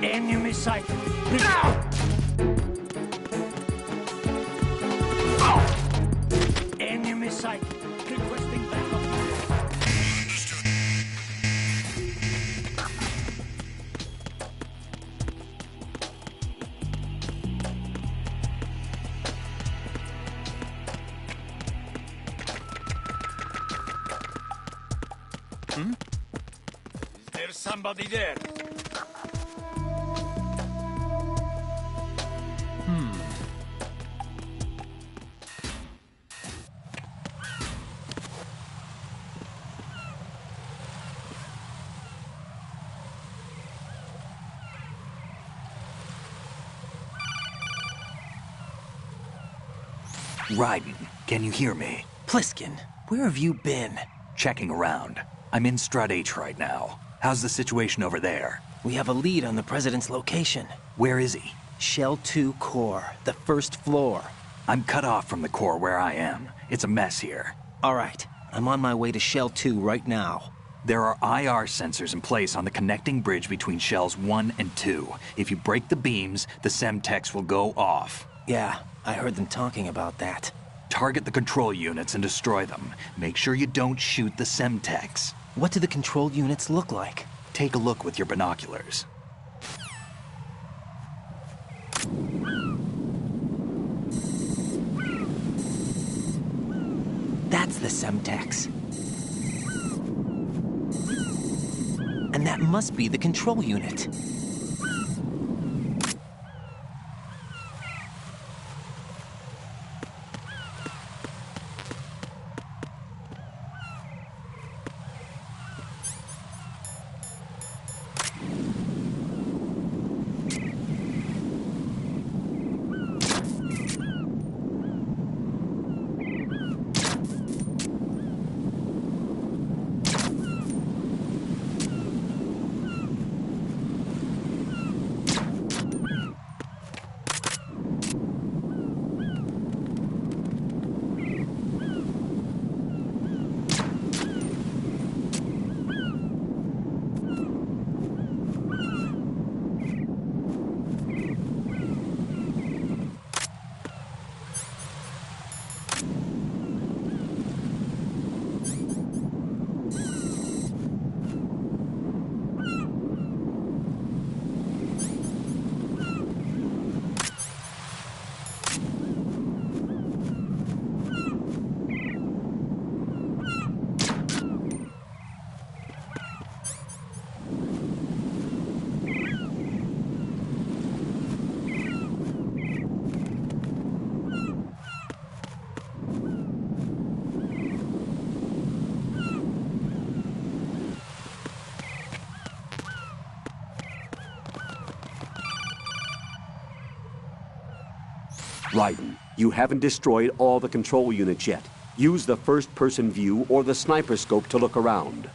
Enemy sight. Enemy sight. Requesting backup. Is there somebody there? Raiden, can you hear me? Pliskin, where have you been? Checking around. I'm in Strut H right now. How's the situation over there? We have a lead on the President's location. Where is he? Shell 2 core, the first floor. I'm cut off from the core where I am. It's a mess here. All right, I'm on my way to Shell 2 right now. There are IR sensors in place on the connecting bridge between Shells 1 and 2. If you break the beams, the Semtex will go off. Yeah, I heard them talking about that. Target the control units and destroy them. Make sure you don't shoot the Semtex. What do the control units look like? Take a look with your binoculars. That's the Semtex. And that must be the control unit. Raiden, you haven't destroyed all the control units yet. Use the first-person view or the sniper scope to look around.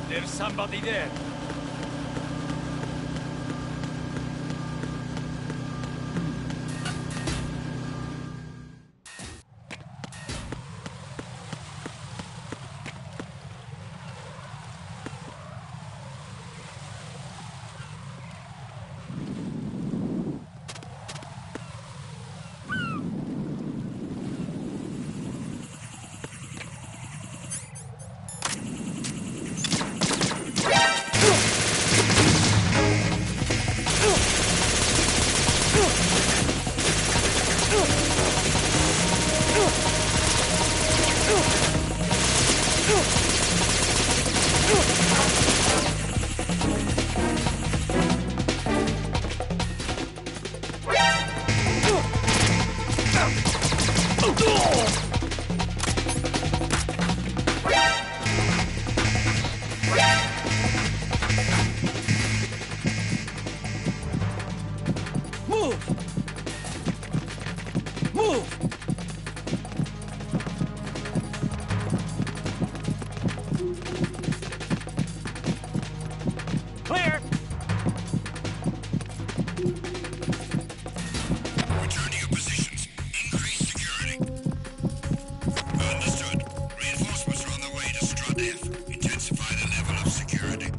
There's somebody there. Clear! Return to your positions. Increase security. Understood. Reinforcements are on their way to Strut F. Intensify the level of security.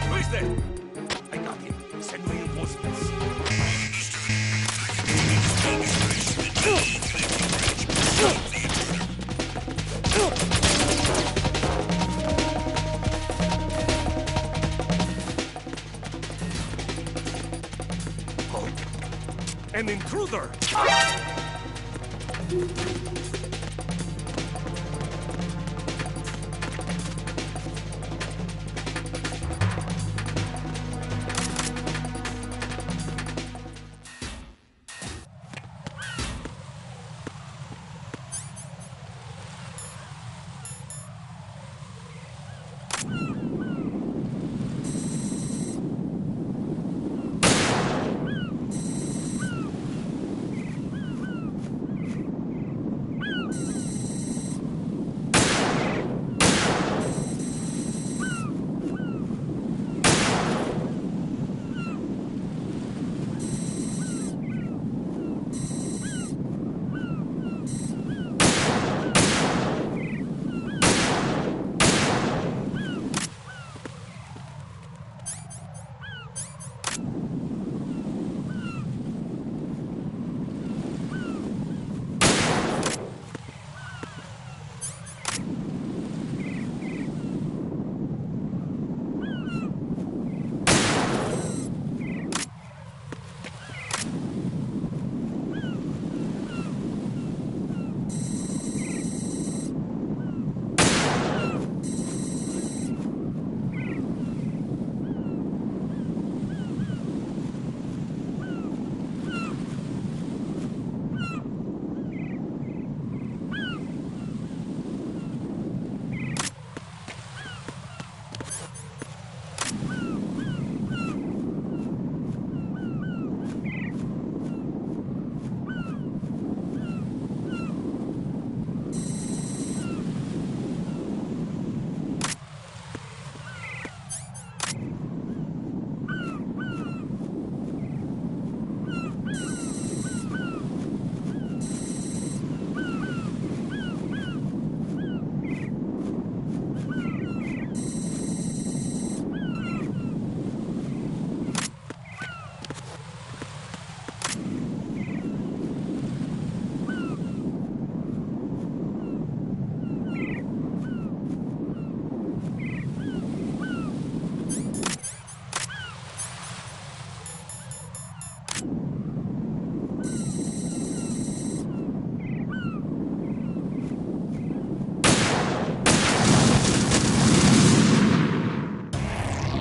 Who's there? I got him. Send reinforcements. An intruder!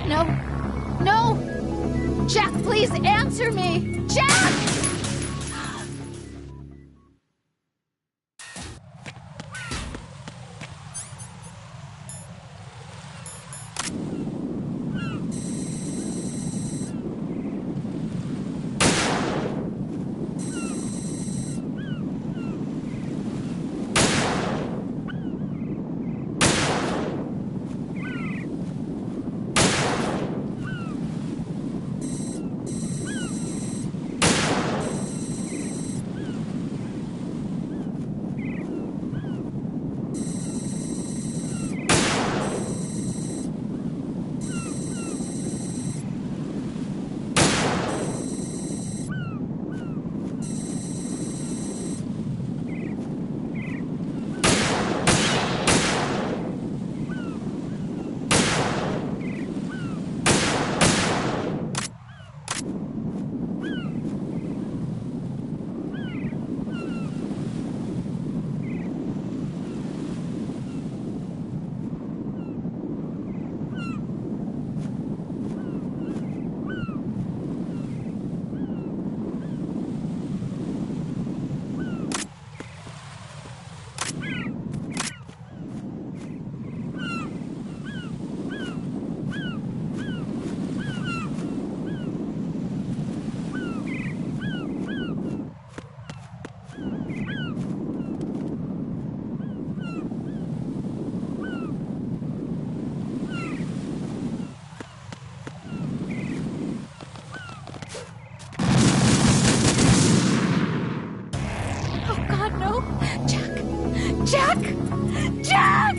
No. No! Jack, please answer me! Jack! Jack! Jack!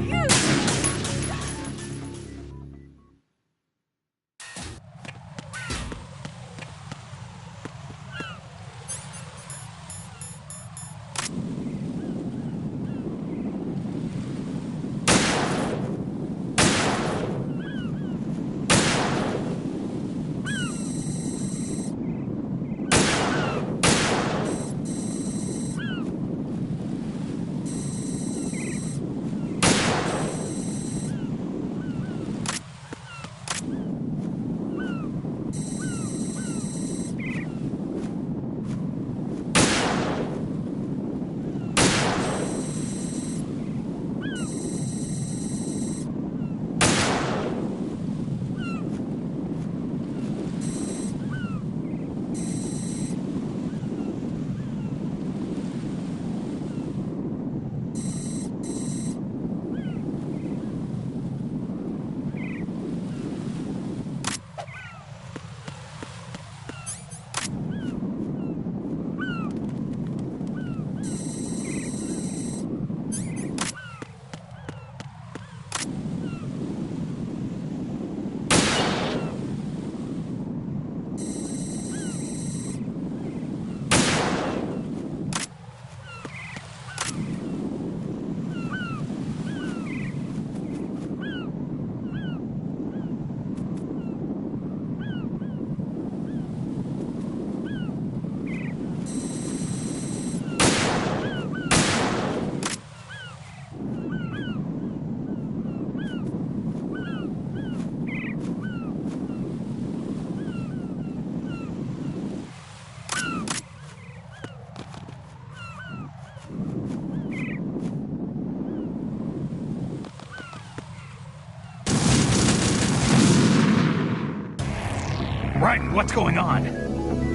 Raiden, what's going on?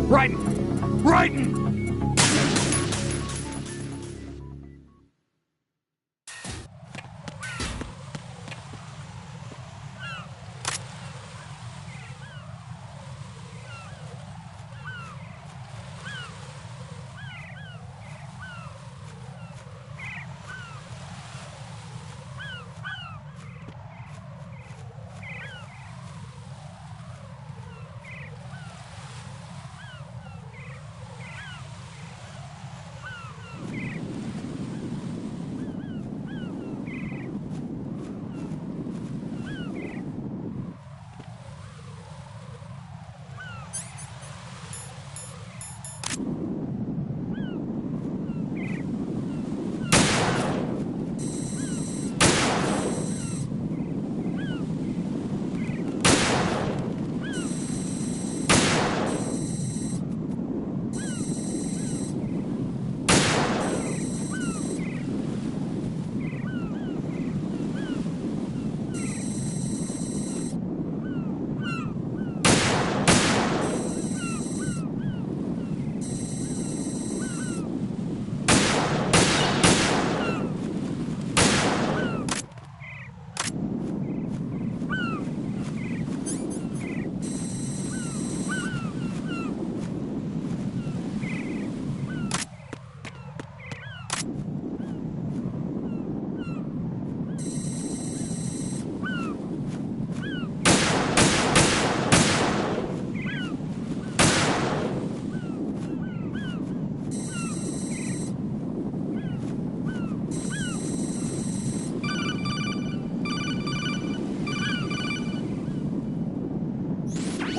Raiden! Raiden!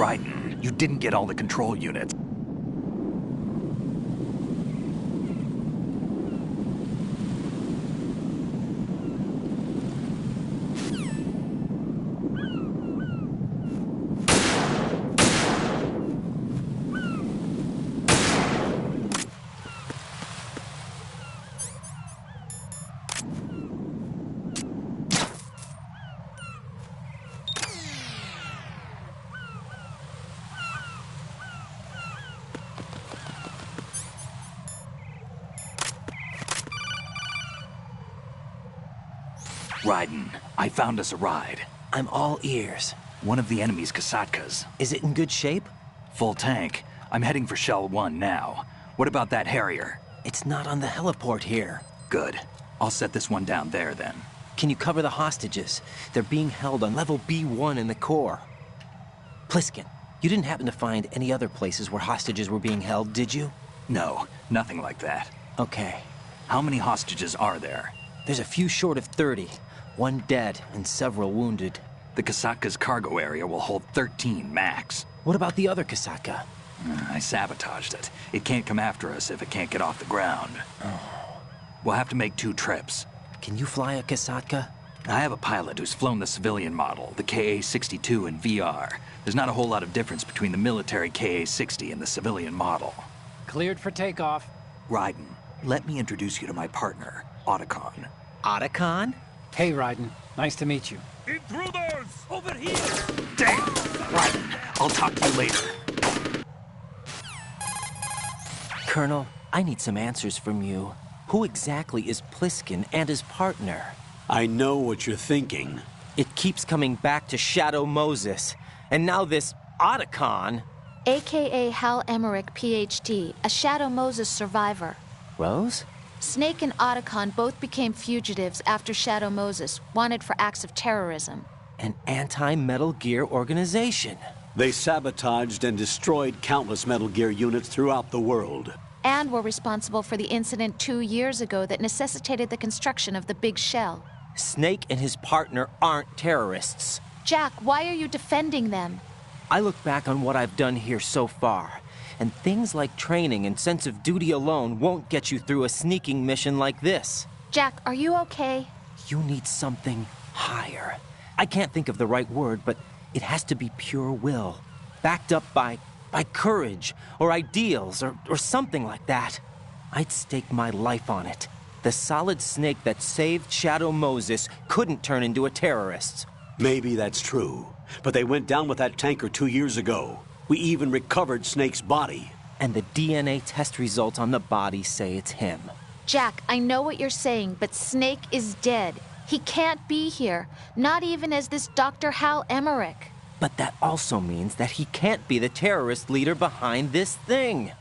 Raiden, you didn't get all the control units. Raiden, I found us a ride. I'm all ears. One of the enemy's Kasatkas. Is it in good shape? Full tank. I'm heading for Shell 1 now. What about that Harrier? It's not on the heliport here. Good. I'll set this one down there, then. Can you cover the hostages? They're being held on level B1 in the core. Pliskin, you didn't happen to find any other places where hostages were being held, did you? No, nothing like that. Okay. How many hostages are there? There's a few short of 30. One dead and several wounded. The Kasatka's cargo area will hold 13 max. What about the other Kasaka? I sabotaged it. It can't come after us if it can't get off the ground. We'll have to make 2 trips. Can you fly a Kasatka? I have a pilot who's flown the civilian model, the KA-62 in VR. There's not a whole lot of difference between the military KA-60 and the civilian model. Cleared for takeoff. Raiden, let me introduce you to my partner, Otacon. Otacon? Hey, Raiden. Nice to meet you. Intruders! Over here! Damn! Raiden, I'll talk to you later. Colonel, I need some answers from you. Who exactly is Pliskin and his partner? I know what you're thinking. It keeps coming back to Shadow Moses. And now this Otacon. AKA Hal Emmerich, PhD, a Shadow Moses survivor. Rose? Snake and Otacon both became fugitives after Shadow Moses, wanted for acts of terrorism. An anti-Metal Gear organization. They sabotaged and destroyed countless Metal Gear units throughout the world. And were responsible for the incident 2 years ago that necessitated the construction of the Big Shell. Snake and his partner aren't terrorists. Jack, why are you defending them? I look back on what I've done here so far, and things like training and sense of duty alone won't get you through a sneaking mission like this. Jack, are you okay? You need something higher. I can't think of the right word, but it has to be pure will, backed up by courage or ideals or something like that. I'd stake my life on it. The solid Snake that saved Shadow Moses couldn't turn into a terrorist. Maybe that's true, but they went down with that tanker 2 years ago. We even recovered Snake's body. And the DNA test results on the body say it's him. Jack, I know what you're saying, but Snake is dead. He can't be here, not even as this Dr. Hal Emmerich. But that also means that he can't be the terrorist leader behind this thing.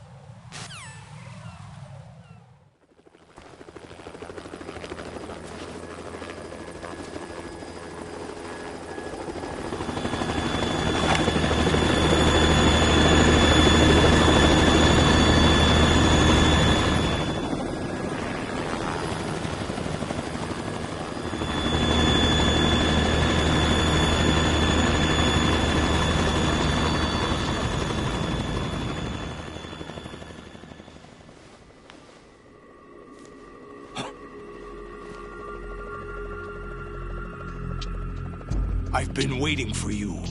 I've been waiting for you.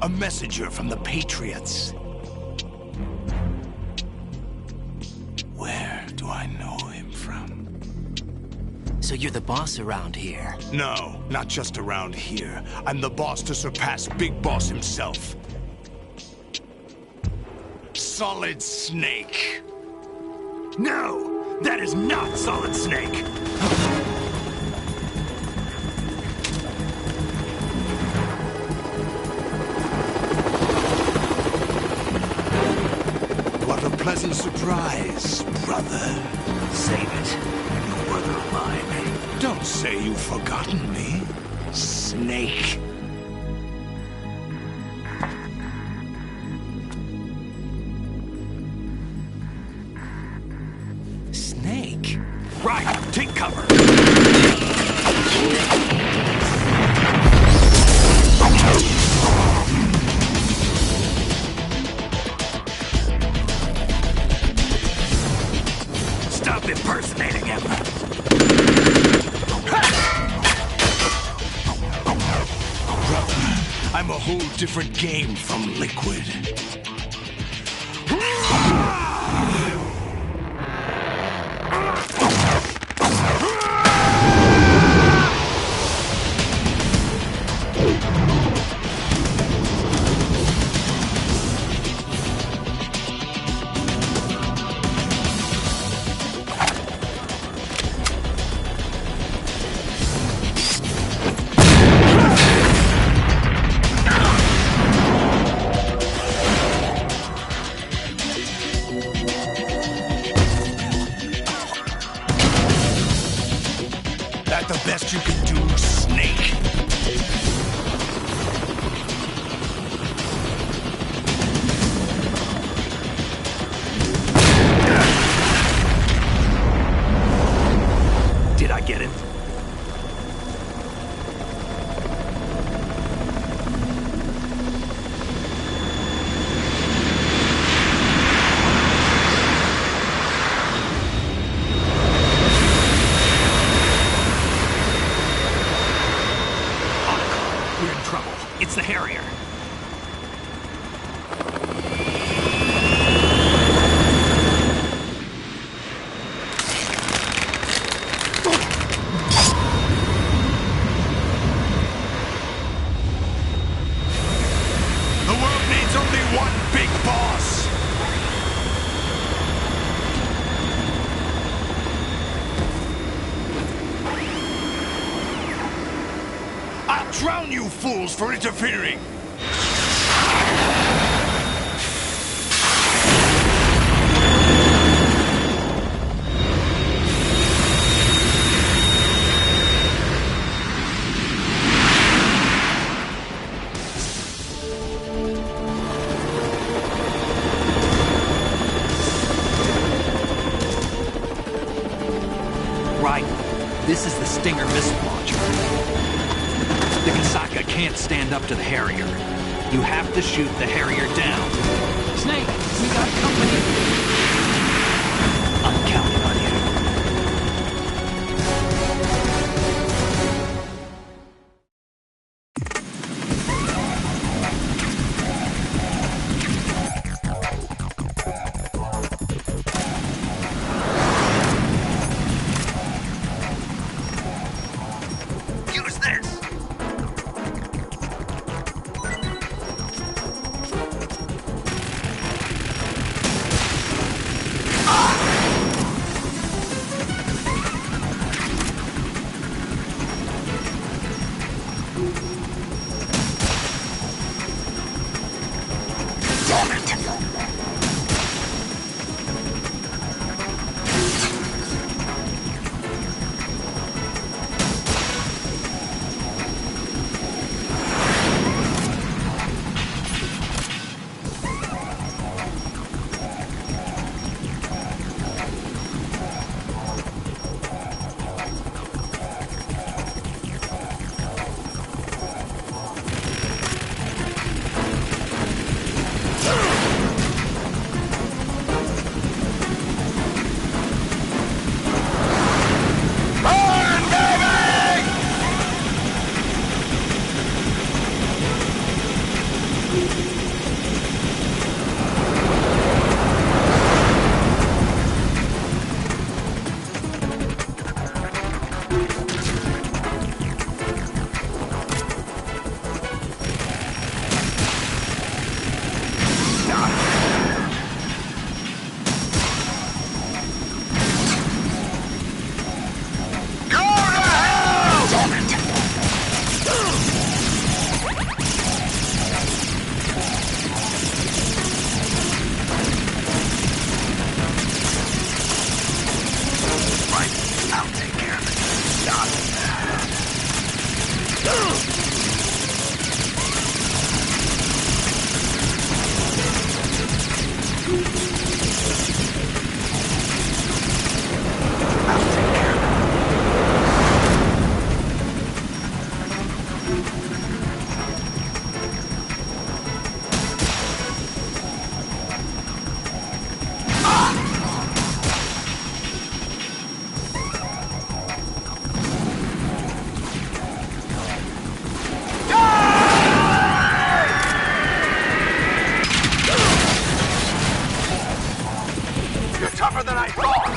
A messenger from the Patriots. Where do I know him from? So you're the boss around here? No, not just around here. I'm the boss to surpass Big Boss himself. Solid Snake. No! That is not Solid Snake! What a pleasant surprise, brother. Save it. You brother of mine. Don't say you've forgotten me, Snake. Snake? Right, take cover! Stop impersonating him! Brother, I'm a whole different game from Liquid. that the best you can do, Snake? Did I get it? We're in trouble. It's the Harrier. The world needs only one big boss! I'll drown you fools for interfering! Right. This is the Stinger missile launcher. The Kasaka can't stand up to the Harrier. You have to shoot the Harrier down. Snake, we got company. I'm counting on you. Use this! Tougher than I thought!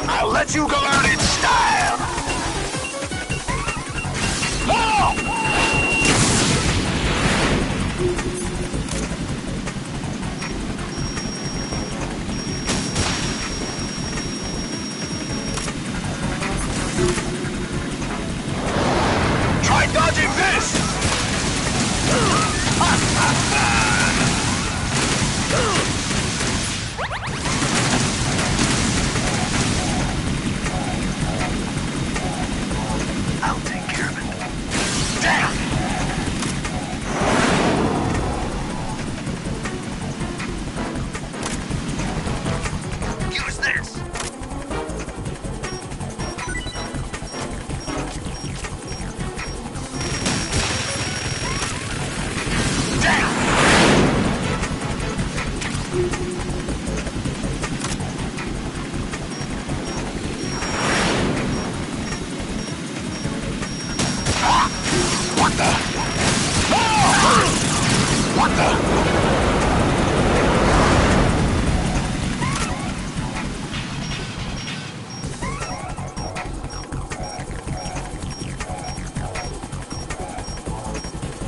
I'll let you go out in style! Try dodging this!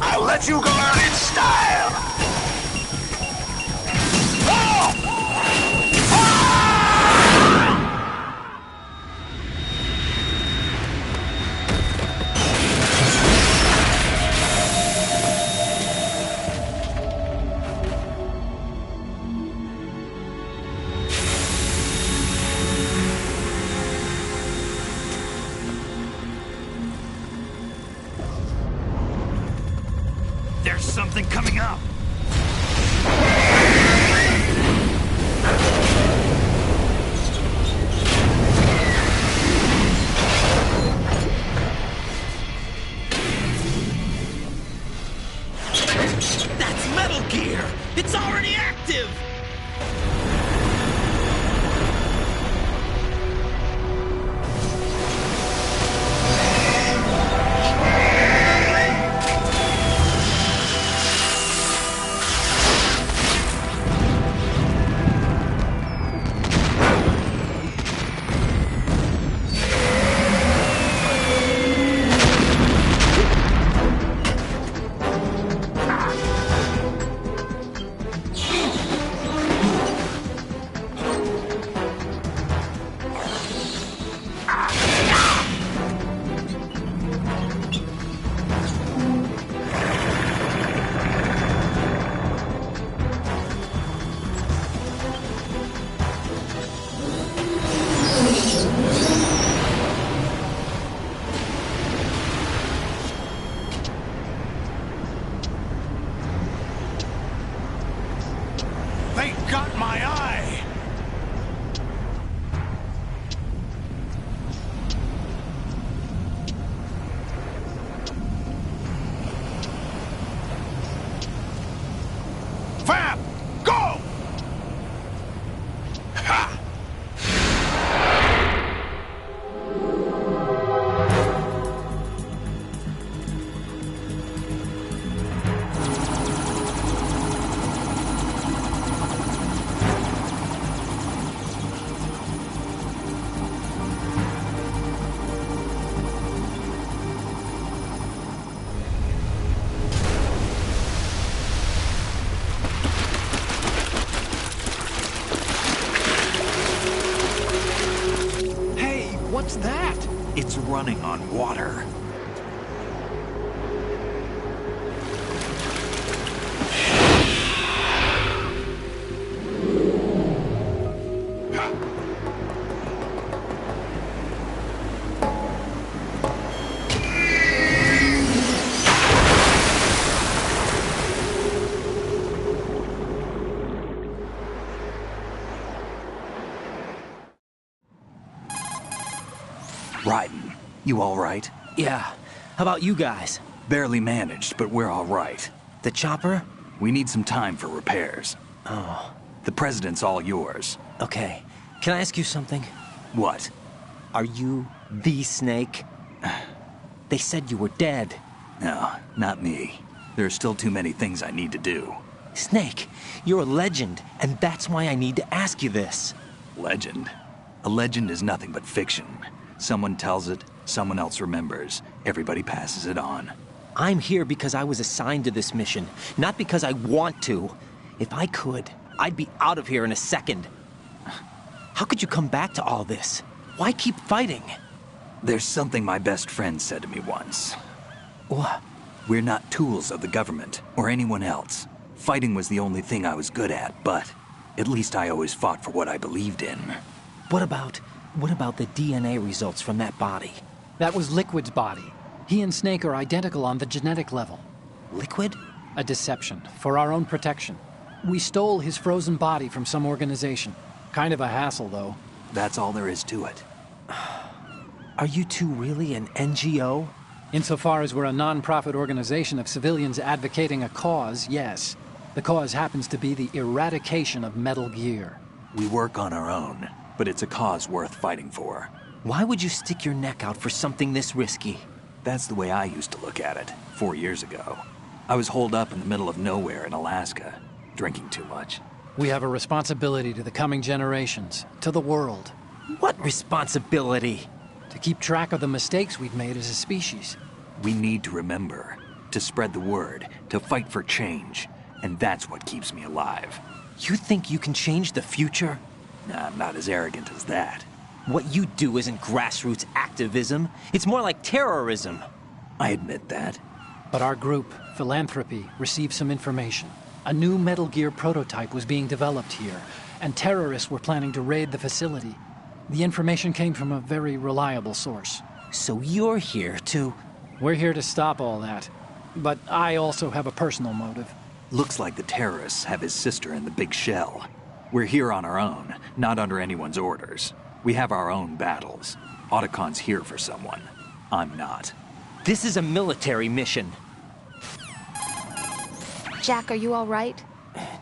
I'll let you go out in style! There's something coming up. That's Metal Gear! It's already active! They got my eye! Fab! Go! Ha! What's that? It's running on water. Raiden, you all right? Yeah. How about you guys? Barely managed, but we're all right. The chopper? We need some time for repairs. Oh, The president's all yours. okay. Can I ask you something? What? Are you the Snake? They said you were dead. No, not me. There are still too many things I need to do. Snake, you're a legend, and that's why I need to ask you this. Legend? A legend is nothing but fiction. Someone tells it, someone else remembers. Everybody passes it on. I'm here because I was assigned to this mission, not because I want to. If I could, I'd be out of here in a second. How could you come back to all this? Why keep fighting? There's something my best friend said to me once. What? We're not tools of the government or anyone else. Fighting was the only thing I was good at, but at least I always fought for what I believed in. What about the DNA results from that body? That was Liquid's body. He and Snake are identical on the genetic level. Liquid? A deception, for our own protection. We stole his frozen body from some organization. Kind of a hassle, though. That's all there is to it. Are you two really an NGO? Insofar as we're a non-profit organization of civilians advocating a cause, yes. The cause happens to be the eradication of Metal Gear. We work on our own, but it's a cause worth fighting for. Why would you stick your neck out for something this risky? That's the way I used to look at it, 4 years ago. I was holed up in the middle of nowhere in Alaska, drinking too much. We have a responsibility to the coming generations, to the world, What responsibility? to keep track of the mistakes we've made as a species. We need to remember, to spread the word, to fight for change. And that's what keeps me alive. You think you can change the future? Nah, I'm not as arrogant as that. What you do isn't grassroots activism. It's more like terrorism. I admit that. But our group, Philanthropy, received some information. A new Metal Gear prototype was being developed here, and terrorists were planning to raid the facility. The information came from a very reliable source. So you're here to... We're here to stop all that. But I also have a personal motive. Looks like the terrorists have his sister in the big shell. We're here on our own, not under anyone's orders. We have our own battles. Otacon's here for someone. I'm not. This is a military mission. Jack, are you all right?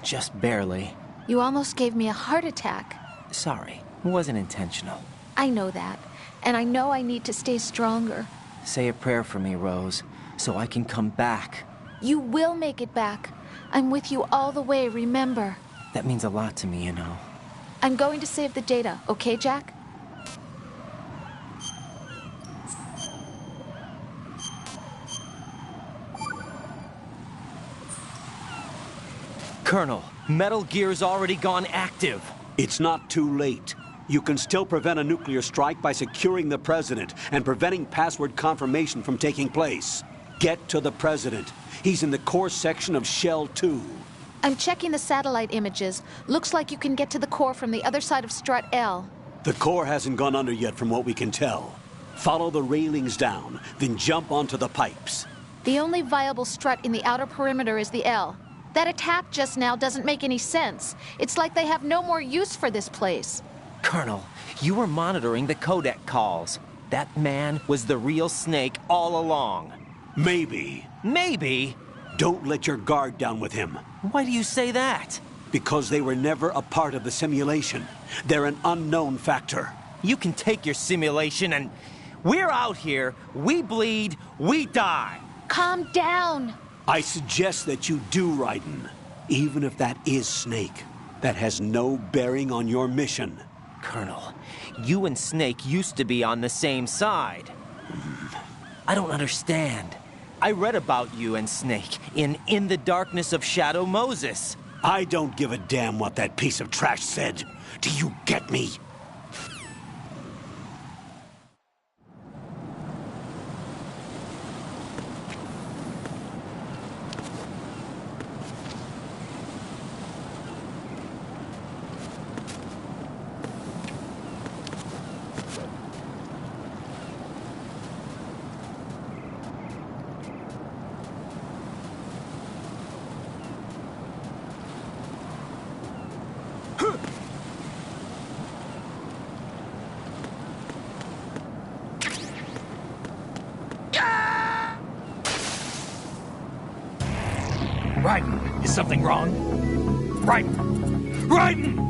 Just barely. You almost gave me a heart attack. Sorry, it wasn't intentional. I know that. And I know I need to stay stronger. Say a prayer for me, Rose, so I can come back. You will make it back. I'm with you all the way, remember. That means a lot to me, you know. I'm going to save the data, okay, Jack? Colonel, Metal Gear's already gone active. It's not too late. You can still prevent a nuclear strike by securing the President and preventing password confirmation from taking place. Get to the President. He's in the core section of Shell 2. I'm checking the satellite images. Looks like you can get to the core from the other side of Strut L. The core hasn't gone under yet from what we can tell. Follow the railings down, then jump onto the pipes. The only viable strut in the outer perimeter is the L. That attack just now doesn't make any sense. It's like they have no more use for this place. Colonel, you were monitoring the codec calls. That man was the real Snake all along. Maybe. Maybe? Don't let your guard down with him. Why do you say that? Because they were never a part of the simulation. They're an unknown factor. You can take your simulation and... We're out here, we bleed, we die. Calm down. I suggest that you do, Raiden. Even if that is Snake. That has no bearing on your mission. Colonel, you and Snake used to be on the same side. I don't understand. I read about you and Snake in the Darkness of Shadow Moses. I don't give a damn what that piece of trash said. Do you get me? Raiden, is something wrong? Raiden! Raiden!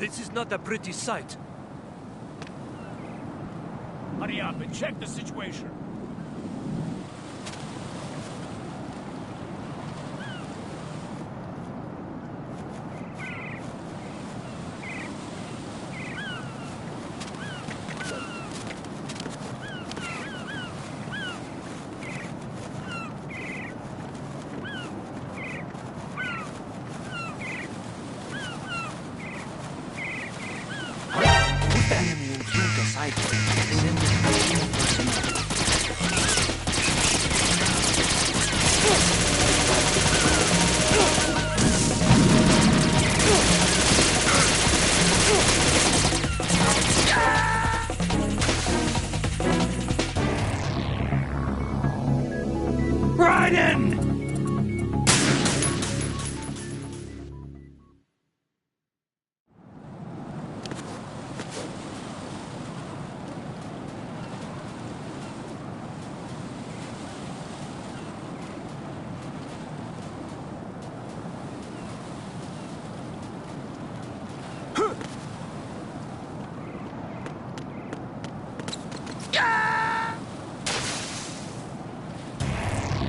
This is not a pretty sight. Hurry up and check the situation. Raiden!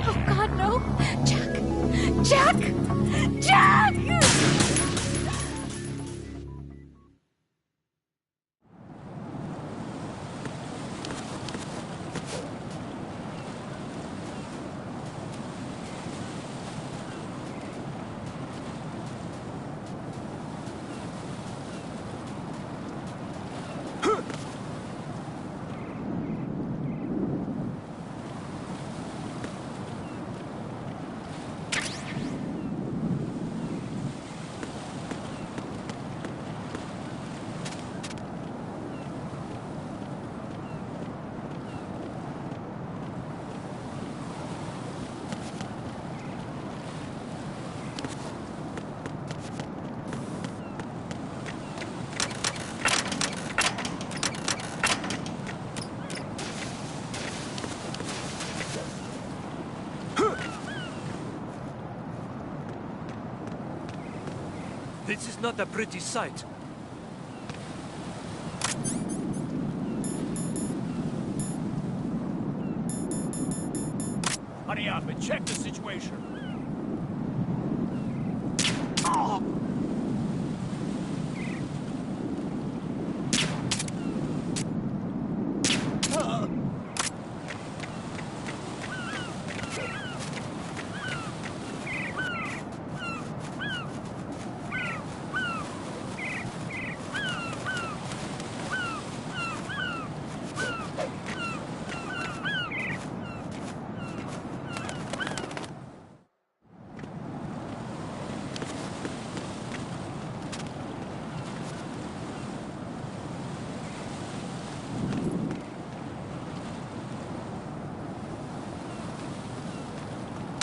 Oh, God, no! Jack! Jack! Jack! This is not a pretty sight. Hurry up and check the situation.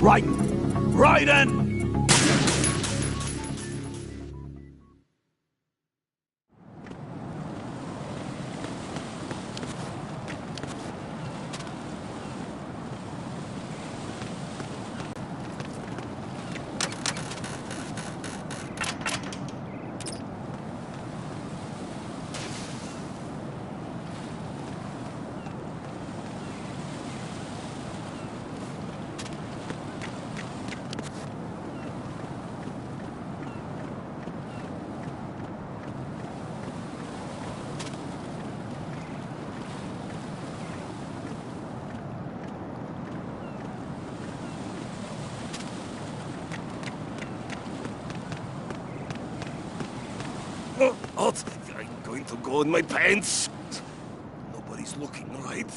Raiden! Raiden! What? I'm going to go in my pants. Nobody's looking, right?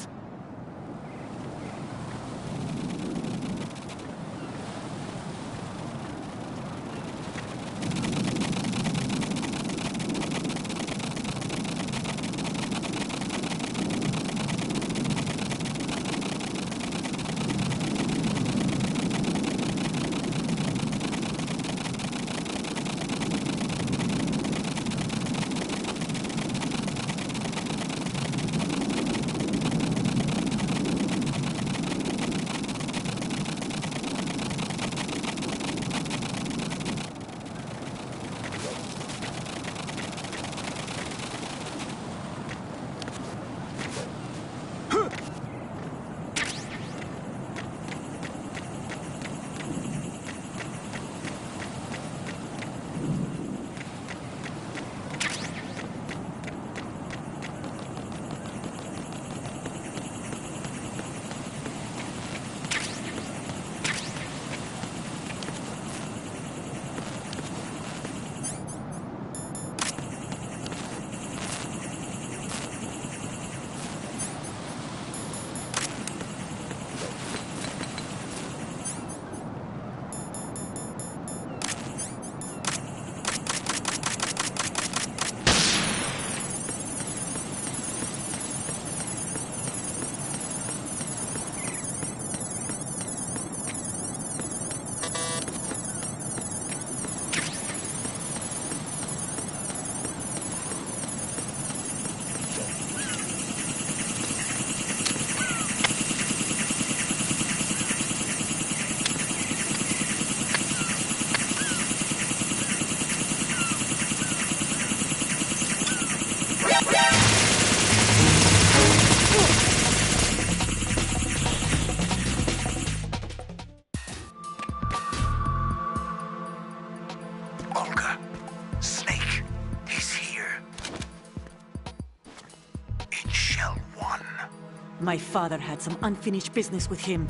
My father had some unfinished business with him.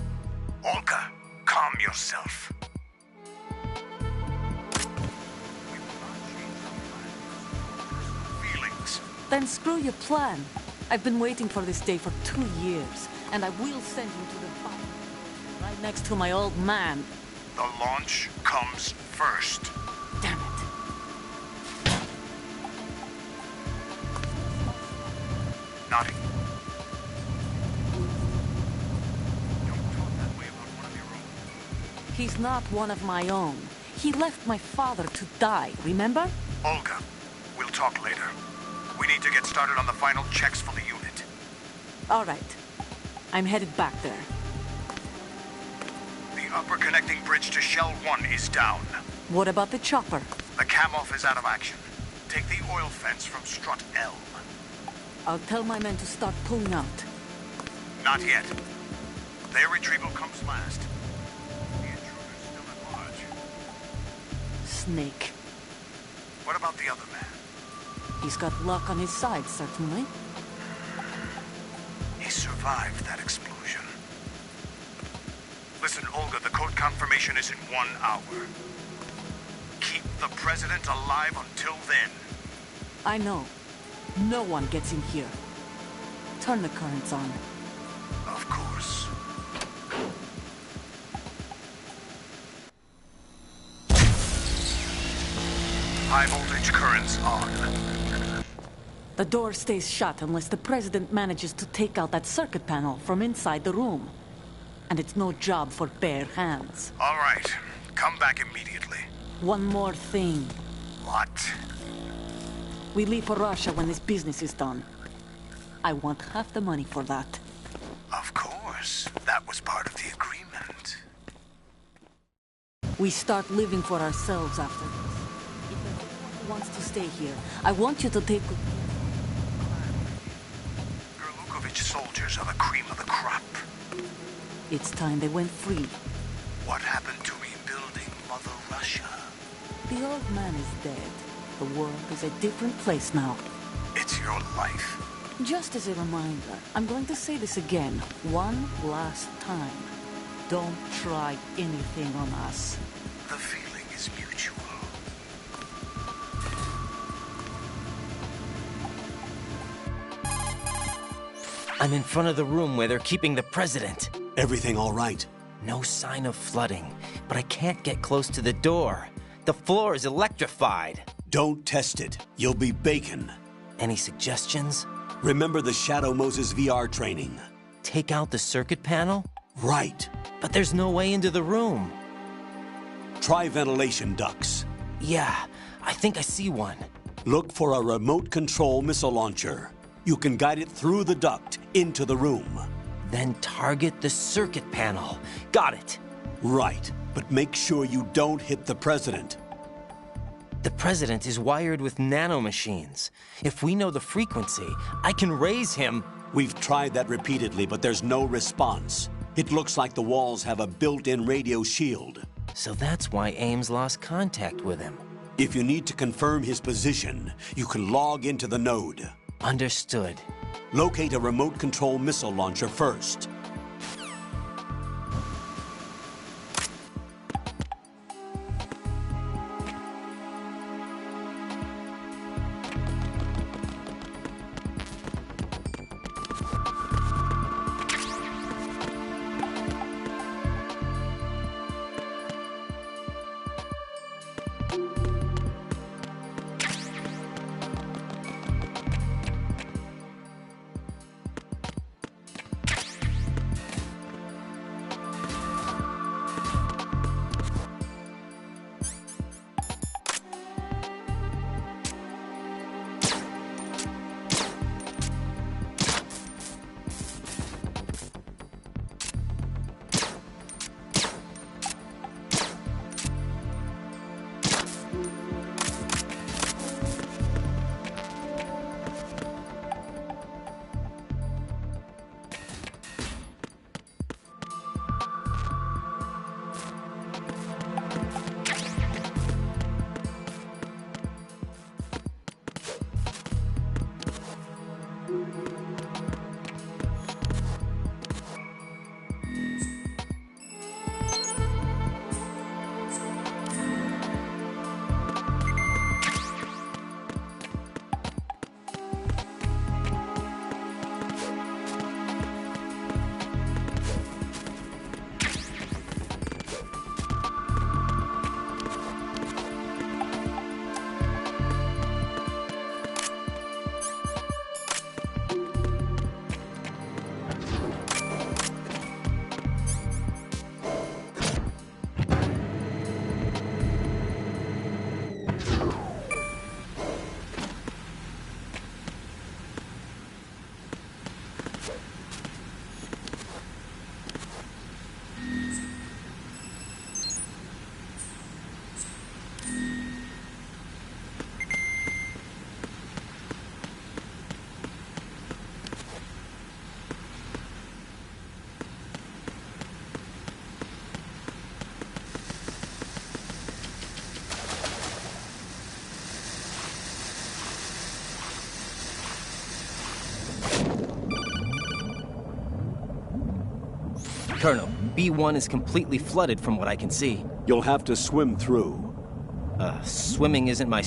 Olga, calm yourself. Feelings. Then screw your plan. I've been waiting for this day for 2 years, and I will send him to the fire. Right next to my old man. The launch comes first. Damn it. Nodding. Don't talk that way about one of your own. He's not one of my own. He left my father to die, remember? Olga, we'll talk later. We need to get started on the final checks for the unit. All right. I'm headed back there. The upper connecting bridge to Shell 1 is down. What about the chopper? The cam-off is out of action. Take the oil fence from strut L. I'll tell my men to start pulling out. Not yet. Their retrieval comes last. The intruder's still at large. Snake. What about the other man? He's got luck on his side, certainly. He survived that explosion. Listen, Olga, the code confirmation is in 1 hour. Keep the president alive until then. I know. No one gets in here. Turn the currents on. Of course. High voltage currents on. The door stays shut unless the president manages to take out that circuit panel from inside the room. And it's no job for bare hands. All right. Come back immediately. One more thing. What? We leave for Russia when this business is done. I want half the money for that. Of course. That was part of the agreement. We start living for ourselves after this. If anyone wants to stay here, I want you to take... Gurlukovich soldiers are the cream of the crop. It's time they went free. What happened to rebuilding Mother Russia? The old man is dead. The world is a different place now. It's your life. Just as a reminder, I'm going to say this again, one last time. Don't try anything on us. The feeling is mutual. I'm in front of the room where they're keeping the president. Everything all right? No sign of flooding, but I can't get close to the door. The floor is electrified. Don't test it. You'll be bacon. Any suggestions? Remember the Shadow Moses VR training? Take out the circuit panel? Right. But there's no way into the room. Try ventilation ducts. Yeah, I think I see one. Look for a remote control missile launcher. You can guide it through the duct into the room. Then target the circuit panel. Got it. Right, but make sure you don't hit the president. The president is wired with nanomachines. If we know the frequency, I can raise him. We've tried that repeatedly, but there's no response. It looks like the walls have a built-in radio shield. So that's why Ames lost contact with him. If you need to confirm his position, you can log into the node. Understood. Locate a remote control missile launcher first. Colonel, B1 is completely flooded from what I can see. You'll have to swim through. Swimming isn't my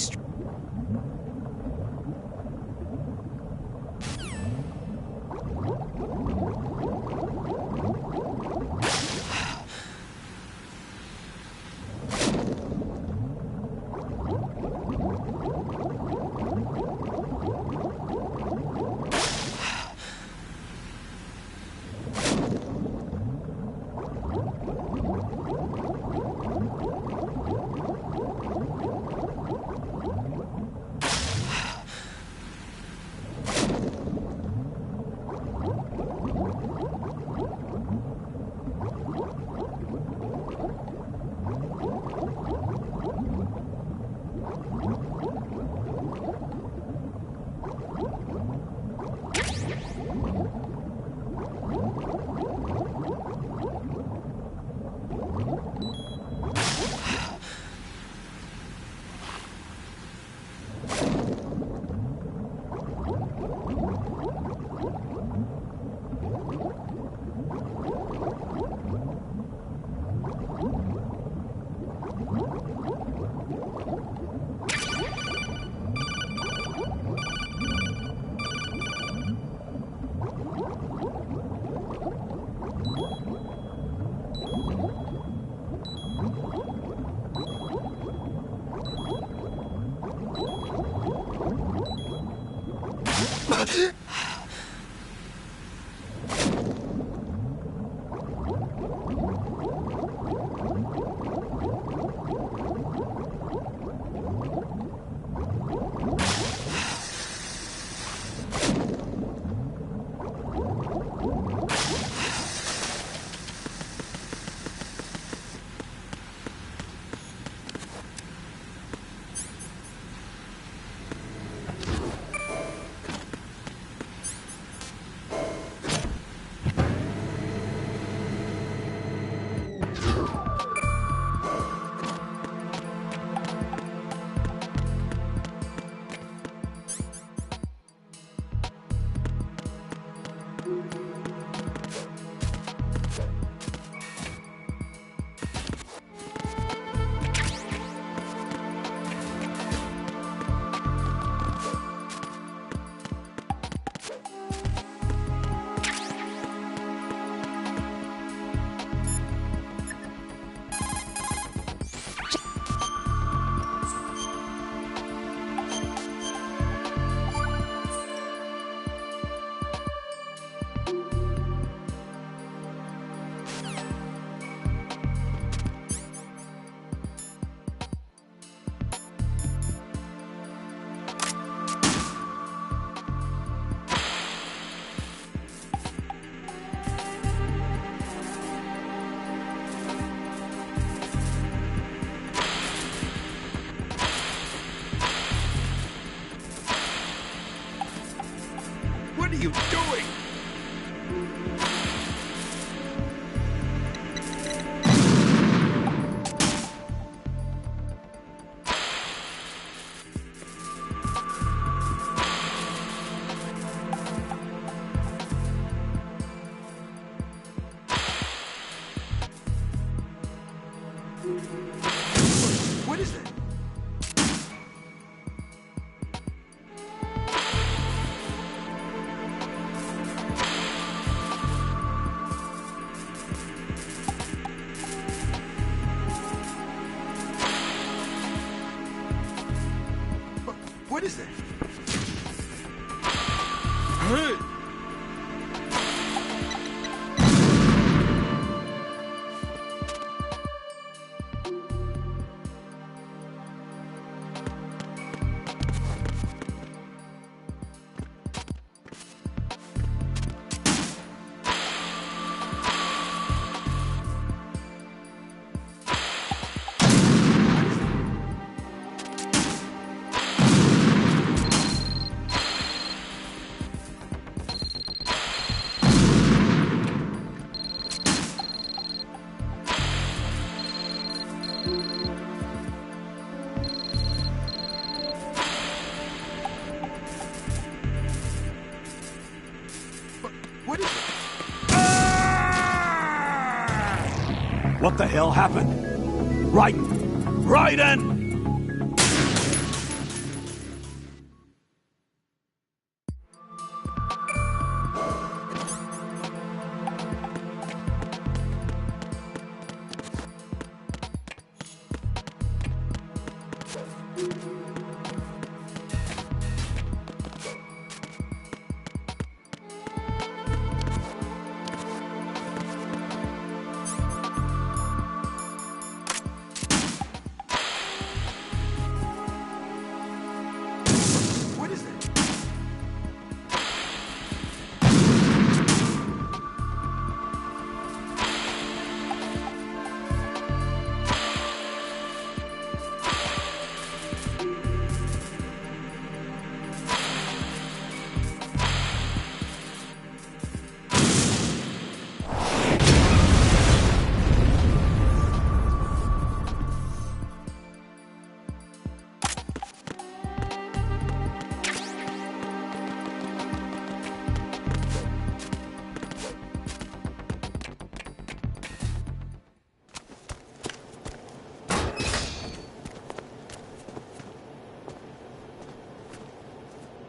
What are you doing? What is that? What is that? What is it? Ah! What the hell happened? Raiden! Raiden!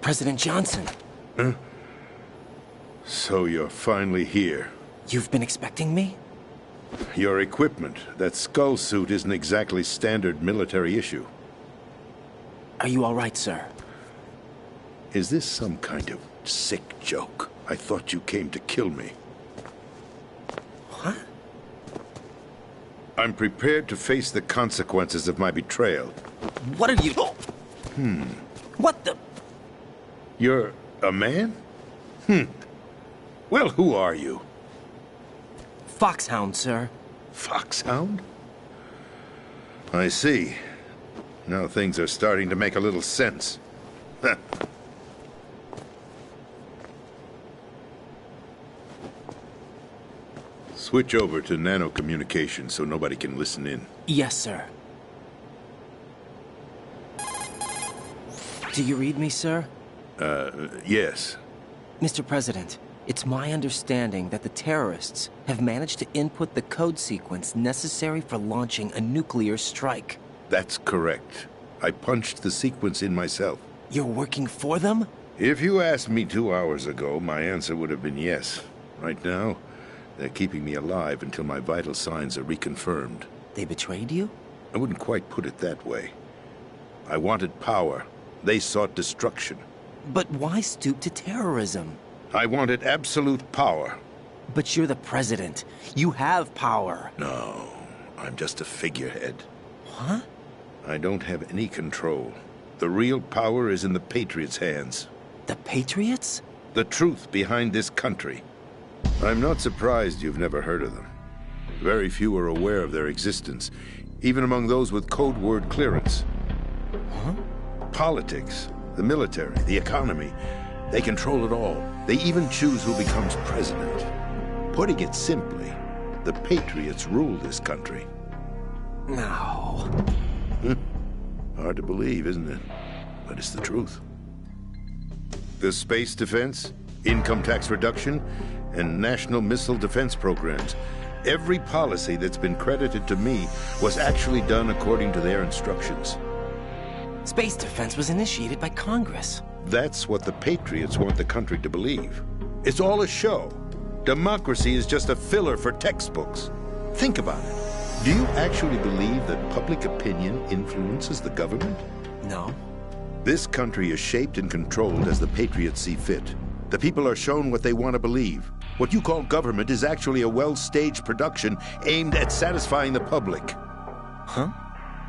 President Johnson. Huh? So you're finally here. You've been expecting me? Your equipment, that skull suit, isn't exactly standard military issue. Are you all right, sir? Is this some kind of sick joke? I thought you came to kill me. What? I'm prepared to face the consequences of my betrayal. What are you... What the... You're a man? Well, who are you? Foxhound, sir. Foxhound? I see. Now things are starting to make a little sense. Switch over to nano-communication so nobody can listen in. Yes, sir. Do you read me, sir? Yes. Mr. President, it's my understanding that the terrorists have managed to input the code sequence necessary for launching a nuclear strike. That's correct. I punched the sequence in myself. You're working for them? If you asked me 2 hours ago, my answer would have been yes. Right now, they're keeping me alive until my vital signs are reconfirmed. They betrayed you? I wouldn't quite put it that way. I wanted power. They sought destruction. But why stoop to terrorism? I wanted absolute power. But you're the president. You have power. No, I'm just a figurehead. What? I don't have any control. The real power is in the Patriots' hands. The Patriots? The truth behind this country. I'm not surprised you've never heard of them. Very few are aware of their existence, even among those with code word clearance. Huh? Politics, the military, the economy, they control it all. They even choose who becomes president. Putting it simply, the Patriots rule this country. No. Hard to believe, isn't it? But it's the truth. The space defense, income tax reduction, and national missile defense programs. Every policy that's been credited to me was actually done according to their instructions. Space defense was initiated by Congress. That's what the Patriots want the country to believe. It's all a show. Democracy is just a filler for textbooks. Think about it. Do you actually believe that public opinion influences the government? No. This country is shaped and controlled as the Patriots see fit. The people are shown what they want to believe. What you call government is actually a well-staged production aimed at satisfying the public. Huh?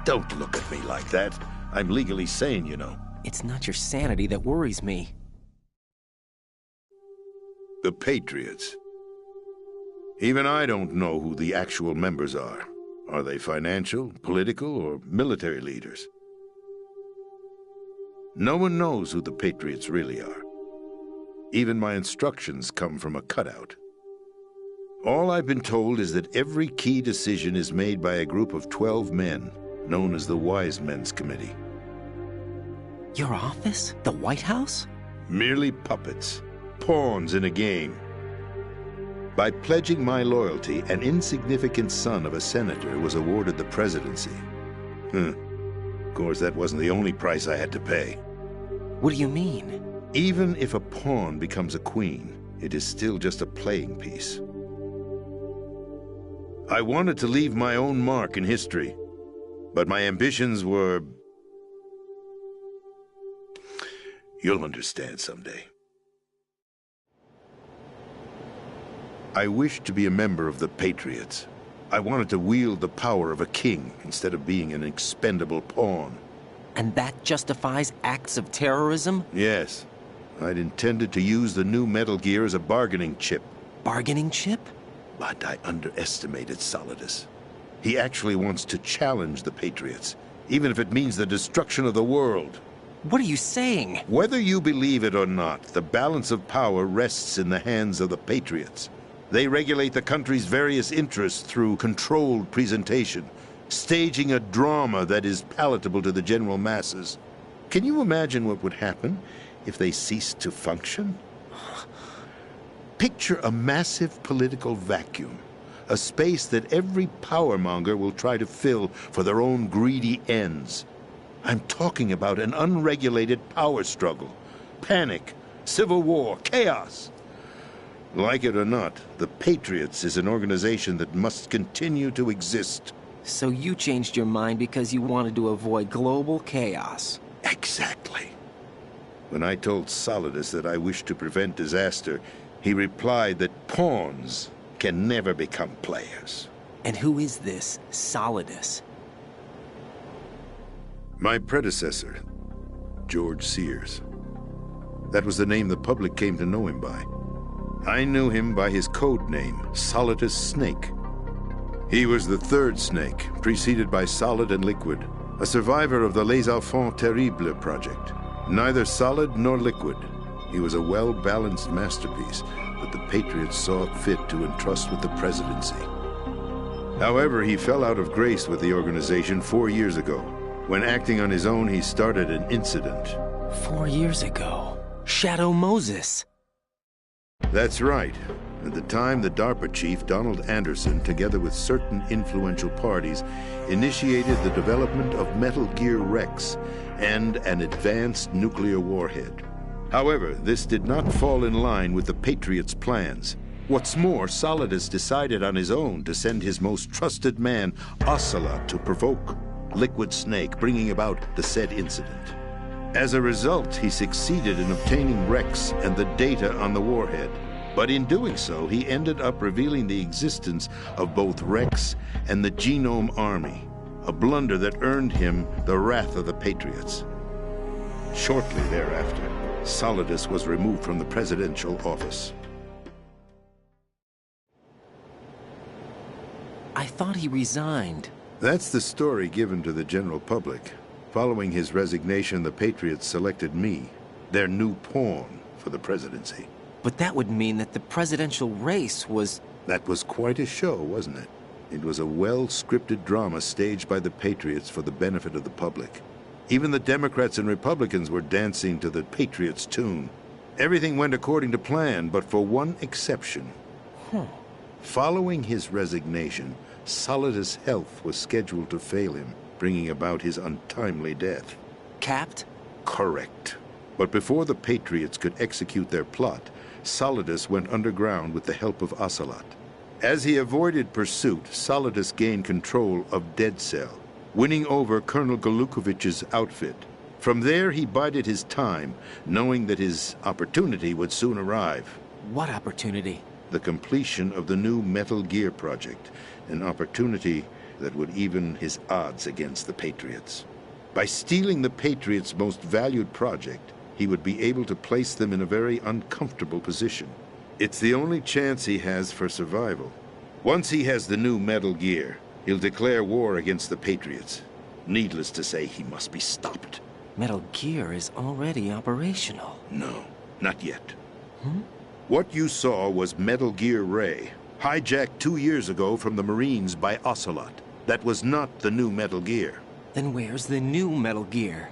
Don't look at me like that. I'm legally sane, you know. It's not your sanity that worries me. The Patriots. Even I don't know who the actual members are. Are they financial, political, or military leaders? No one knows who the Patriots really are. Even my instructions come from a cutout. All I've been told is that every key decision is made by a group of 12 men, known as the Wise Men's Committee. Your office? The White House? Merely puppets. Pawns in a game. By pledging my loyalty, an insignificant son of a senator was awarded the presidency. Of course, that wasn't the only price I had to pay. What do you mean? Even if a pawn becomes a queen, it is still just a playing piece. I wanted to leave my own mark in history, but my ambitions were... You'll understand someday. I wished to be a member of the Patriots. I wanted to wield the power of a king instead of being an expendable pawn. And that justifies acts of terrorism? Yes. I'd intended to use the new Metal Gear as a bargaining chip. Bargaining chip? But I underestimated Solidus. He actually wants to challenge the Patriots, even if it means the destruction of the world. What are you saying? Whether you believe it or not, the balance of power rests in the hands of the Patriots. They regulate the country's various interests through controlled presentation, staging a drama that is palatable to the general masses. Can you imagine what would happen if they ceased to function? Picture a massive political vacuum, a space that every powermonger will try to fill for their own greedy ends. I'm talking about an unregulated power struggle, panic, civil war, chaos. Like it or not, the Patriots is an organization that must continue to exist. So you changed your mind because you wanted to avoid global chaos. Exactly. When I told Solidus that I wished to prevent disaster, he replied that pawns can never become players. And who is this Solidus? My predecessor, George Sears. That was the name the public came to know him by. I knew him by his code name, Solidus Snake. He was the third Snake, preceded by Solid and Liquid, a survivor of the Les Enfants Terribles project. Neither solid nor liquid. He was a well-balanced masterpiece that the Patriots saw fit to entrust with the presidency. However, he fell out of grace with the organization 4 years ago. When acting on his own, he started an incident. 4 years ago? Shadow Moses. That's right. At the time, the DARPA chief, Donald Anderson, together with certain influential parties, initiated the development of Metal Gear Rex and an advanced nuclear warhead. However, this did not fall in line with the Patriots' plans. What's more, Solidus decided on his own to send his most trusted man, Ocelot, to provoke Liquid Snake, bringing about the said incident. As a result, he succeeded in obtaining Rex and the data on the warhead. But in doing so, he ended up revealing the existence of both Rex and the Genome Army, a blunder that earned him the wrath of the Patriots. Shortly thereafter, Solidus was removed from the presidential office. I thought he resigned. That's the story given to the general public. Following his resignation, the Patriots selected me, their new pawn, for the presidency. But that would mean that the presidential race was... That was quite a show, wasn't it? It was a well-scripted drama staged by the Patriots for the benefit of the public. Even the Democrats and Republicans were dancing to the Patriots' tune. Everything went according to plan, but for one exception. Following his resignation, Solidus' health was scheduled to fail him, bringing about his untimely death. Capped? Correct. But before the Patriots could execute their plot, Solidus went underground with the help of Ocelot. As he avoided pursuit, Solidus gained control of Dead Cell, winning over Colonel Golukovich's outfit. From there, he bided his time, knowing that his opportunity would soon arrive. What opportunity? The completion of the new Metal Gear project, an opportunity that would even his odds against the Patriots. By stealing the Patriots' most valued project, he would be able to place them in a very uncomfortable position. It's the only chance he has for survival. Once he has the new Metal Gear, he'll declare war against the Patriots. Needless to say, he must be stopped. Metal Gear is already operational. No, not yet. What you saw was Metal Gear Ray, hijacked 2 years ago from the Marines by Ocelot. That was not the new Metal Gear. Then where's the new Metal Gear?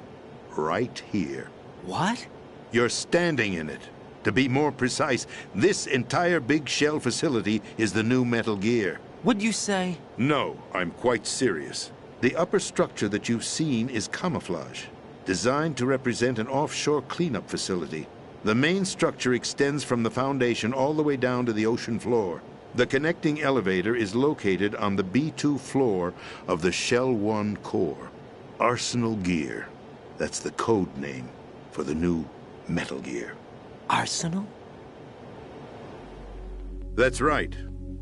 Right here. What? You're standing in it. To be more precise, this entire big shell facility is the new Metal Gear. Would you say? No, I'm quite serious. The upper structure that you've seen is camouflage, designed to represent an offshore cleanup facility. The main structure extends from the foundation all the way down to the ocean floor. The connecting elevator is located on the B2 floor of the Shell 1 core. Arsenal Gear. That's the code name for the new Metal Gear. Arsenal? That's right.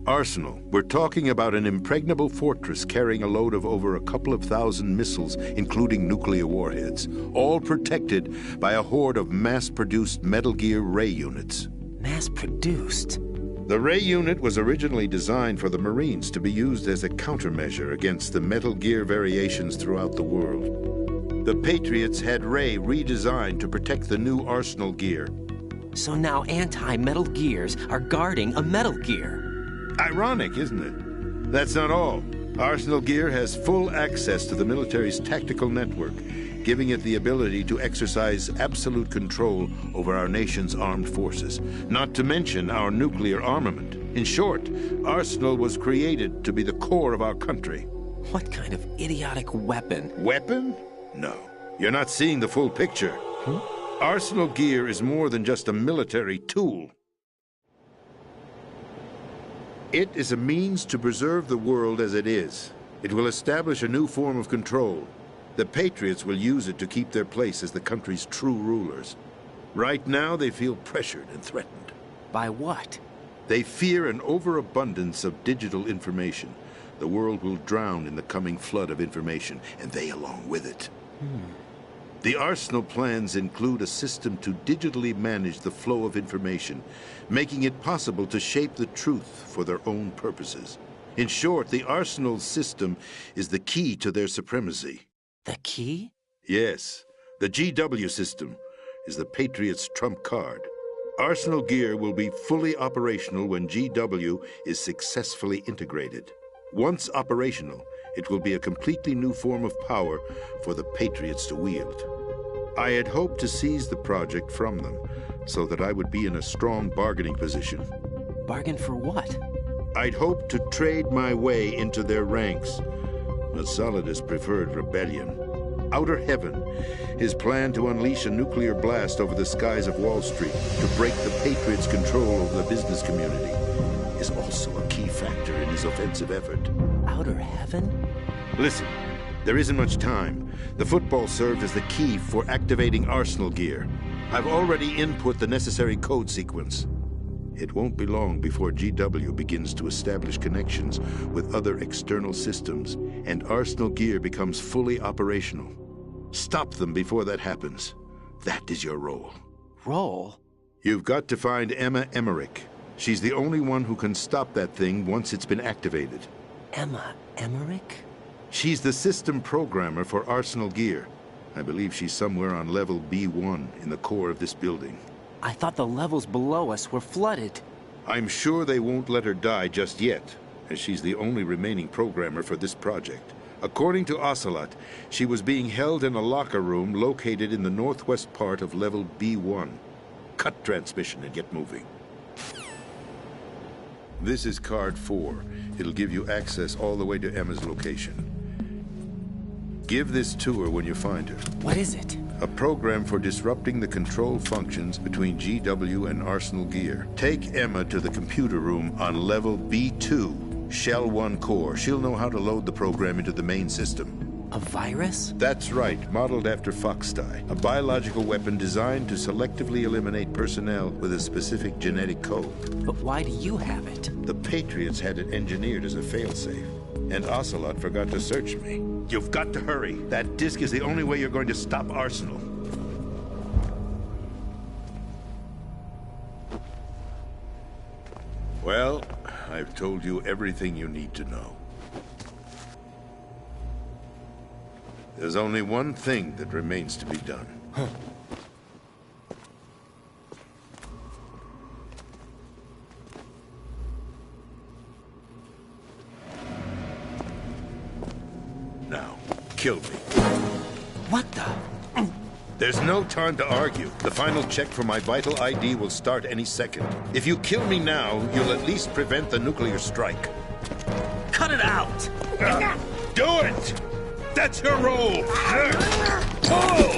Arsenal. We're talking about an impregnable fortress carrying a load of over a couple of thousand missiles, including nuclear warheads, all protected by a horde of mass-produced Metal Gear Ray units. Mass-produced? The Ray unit was originally designed for the Marines to be used as a countermeasure against the Metal Gear variations throughout the world. The Patriots had Ray redesigned to protect the new Arsenal Gear. So now anti-Metal Gears are guarding a Metal Gear. Ironic, isn't it? That's not all. Arsenal Gear has full access to the military's tactical network, giving it the ability to exercise absolute control over our nation's armed forces, not to mention our nuclear armament. In short, Arsenal was created to be the core of our country. What kind of idiotic weapon? Weapon? No. You're not seeing the full picture. Huh? Arsenal Gear is more than just a military tool. It is a means to preserve the world as it is. It will establish a new form of control. The Patriots will use it to keep their place as the country's true rulers. Right now, they feel pressured and threatened. By what? They fear an overabundance of digital information. The world will drown in the coming flood of information, and they along with it. The Arsenal plans include a system to digitally manage the flow of information, making it possible to shape the truth for their own purposes. In short, the Arsenal system is the key to their supremacy. The key? Yes. The GW system is the Patriots' trump card. Arsenal Gear will be fully operational when GW is successfully integrated. Once operational, it will be a completely new form of power for the Patriots to wield. I had hoped to seize the project from them, so that I would be in a strong bargaining position. Bargain for what? I'd hoped to trade my way into their ranks, but Solidus preferred rebellion. Outer Heaven, his plan to unleash a nuclear blast over the skies of Wall Street to break the Patriots' control over the business community, is also a key factor in his offensive effort. Outer Heaven? Listen, there isn't much time. The football served as the key for activating Arsenal Gear. I've already input the necessary code sequence. It won't be long before GW begins to establish connections with other external systems, and Arsenal Gear becomes fully operational. Stop them before that happens. That is your role. Role? You've got to find Emma Emmerich. She's the only one who can stop that thing once it's been activated. Emma Emmerich? She's the system programmer for Arsenal Gear. I believe she's somewhere on level B1 in the core of this building. I thought the levels below us were flooded. I'm sure they won't let her die just yet, as she's the only remaining programmer for this project. According to Ocelot, she was being held in a locker room located in the northwest part of level B1. Cut transmission and get moving. This is card 4. It'll give you access all the way to Emma's location. Give this to her when you find her. What is it? A program for disrupting the control functions between GW and Arsenal Gear. Take Emma to the computer room on level B2, Shell 1 core. She'll know how to load the program into the main system. A virus? That's right, modeled after Foxdie, a biological weapon designed to selectively eliminate personnel with a specific genetic code. But why do you have it? The Patriots had it engineered as a failsafe, and Ocelot forgot to search me. You've got to hurry. That disk is the only way you're going to stop Arsenal. Well, I've told you everything you need to know. There's only one thing that remains to be done. Huh. Now, kill me. What the? There's no time to argue. The final check for my vital ID will start any second. If you kill me now, you'll at least prevent the nuclear strike. Cut it out! Do it! That's your role! Pull!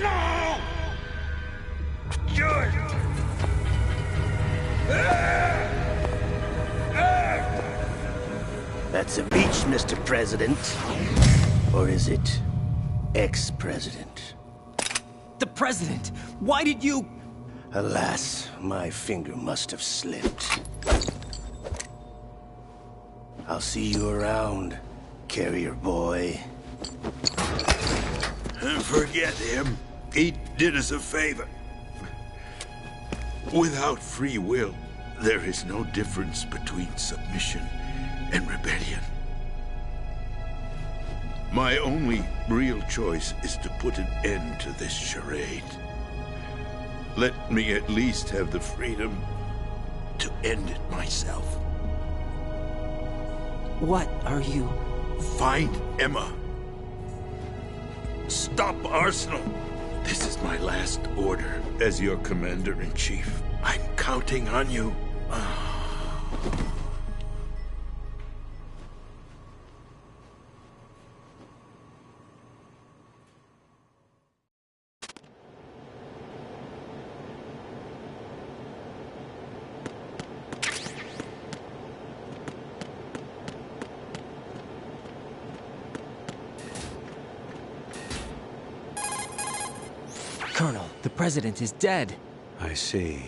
No! Do it! That's a beach, Mr. President. Or is it ex-president? The president! Why did you... Alas, my finger must have slipped. I'll see you around, carrier boy. Forget him. He did us a favor. Without free will, there is no difference between submission and rebellion. My only real choice is to put an end to this charade. Let me at least have the freedom to end it myself. What are you... Find Emma. Stop Arsenal. This is my last order as your commander-in-chief. I'm counting on you. Colonel, the president is dead. I see.